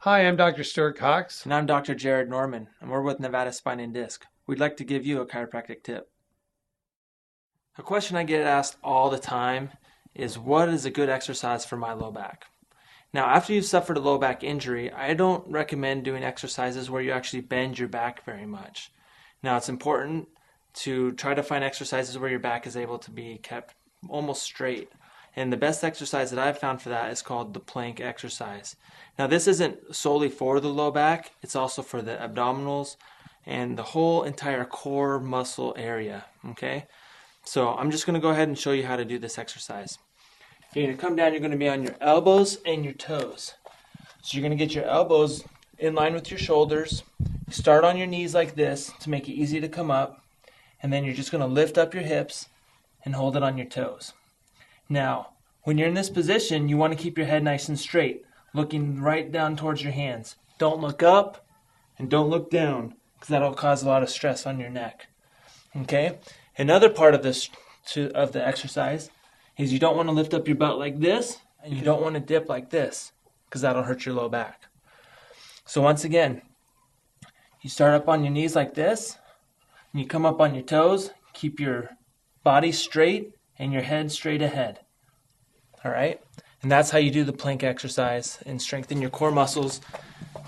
Hi, I'm Dr. Stuart Cox. And I'm Dr. Jared Norman, and we're with Nevada Spine and Disc. We'd like to give you a chiropractic tip. A question I get asked all the time is, what is a good exercise for my low back? Now, after you've suffered a low back injury, I don't recommend doing exercises where you actually bend your back very much. Now, it's important to try to find exercises where your back is able to be kept almost straight. And the best exercise that I've found for that is called the plank exercise. Now, this isn't solely for the low back, it's also for the abdominals and the whole entire core muscle area, okay? So I'm just going to go ahead and show you how to do this exercise. You're going to come down, you're going to be on your elbows and your toes. So you're going to get your elbows in line with your shoulders. Start on your knees like this to make it easy to come up. And then you're just going to lift up your hips and hold it on your toes. Now, when you're in this position, you want to keep your head nice and straight, looking right down towards your hands. Don't look up and don't look down, because that'll cause a lot of stress on your neck. Okay? Another part of this of the exercise is you don't want to lift up your butt like this, and you don't want to dip like this, because that'll hurt your low back. So once again, you start up on your knees like this, and you come up on your toes, keep your body straight and your head straight ahead. All right? And that's how you do the plank exercise and strengthen your core muscles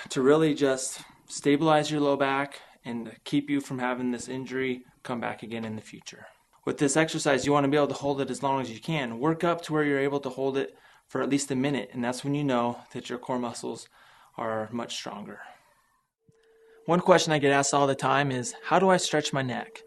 to really just stabilize your low back and keep you from having this injury come back again in the future. With this exercise, you want to be able to hold it as long as you can. Work up to where you're able to hold it for at least a minute, and that's when you know that your core muscles are much stronger. One question I get asked all the time is, how do I stretch my neck?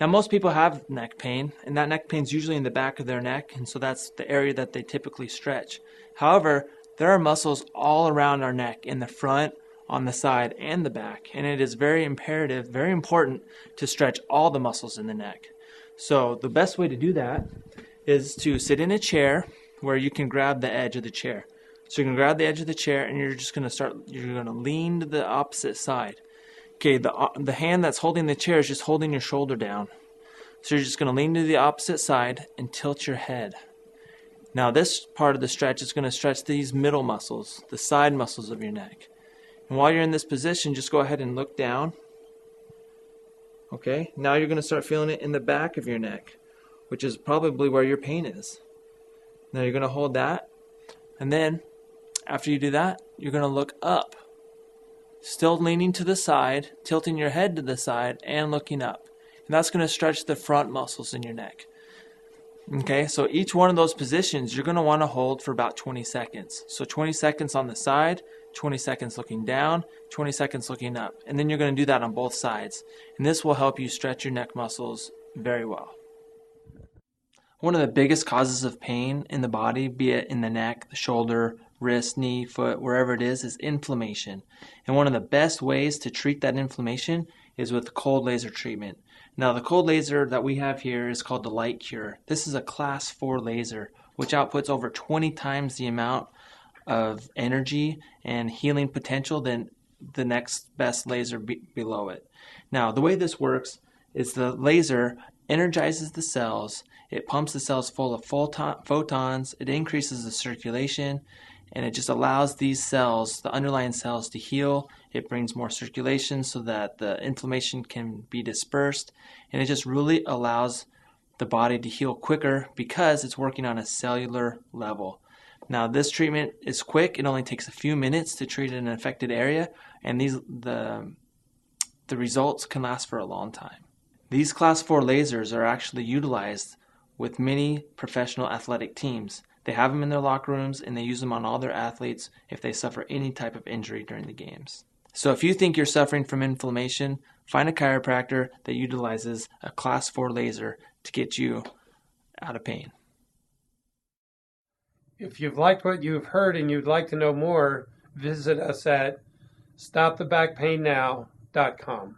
Now, most people have neck pain, and that neck pain is usually in the back of their neck, and so that's the area that they typically stretch. However, there are muscles all around our neck, in the front, on the side, and the back, and it is very imperative, very important to stretch all the muscles in the neck. So the best way to do that is to sit in a chair where you can grab the edge of the chair. So you can grab the edge of the chair, and you're just going to lean to the opposite side. Okay, the hand that's holding the chair is just holding your shoulder down. So you're just going to lean to the opposite side and tilt your head. Now this part of the stretch is going to stretch these middle muscles, the side muscles of your neck. And while you're in this position, just go ahead and look down. Okay, now you're going to start feeling it in the back of your neck, which is probably where your pain is. Now you're going to hold that, and then after you do that, you're going to look up. Still leaning to the side, tilting your head to the side, and looking up. And that's going to stretch the front muscles in your neck. Okay, so each one of those positions you're going to want to hold for about 20 seconds. So 20 seconds on the side, 20 seconds looking down, 20 seconds looking up. And then you're going to do that on both sides. And this will help you stretch your neck muscles very well. One of the biggest causes of pain in the body, be it in the neck, the shoulder, wrist, knee, foot, wherever it is inflammation. And one of the best ways to treat that inflammation is with cold laser treatment. Now, the cold laser that we have here is called the Light Cure. This is a class 4 laser, which outputs over 20 times the amount of energy and healing potential than the next best laser below it. Now, the way this works is the laser energizes the cells, it pumps the cells full of photons, it increases the circulation, and it just allows these cells, the underlying cells, to heal. It brings more circulation so that the inflammation can be dispersed, and it just really allows the body to heal quicker because it's working on a cellular level. Now, this treatment is quick. It only takes a few minutes to treat an affected area, and the results can last for a long time. These class 4 lasers are actually utilized with many professional athletic teams. They have them in their locker rooms, and they use them on all their athletes if they suffer any type of injury during the games. So if you think you're suffering from inflammation, find a chiropractor that utilizes a class 4 laser to get you out of pain. If you've liked what you've heard and you'd like to know more, visit us at stopthebackpainnow.com.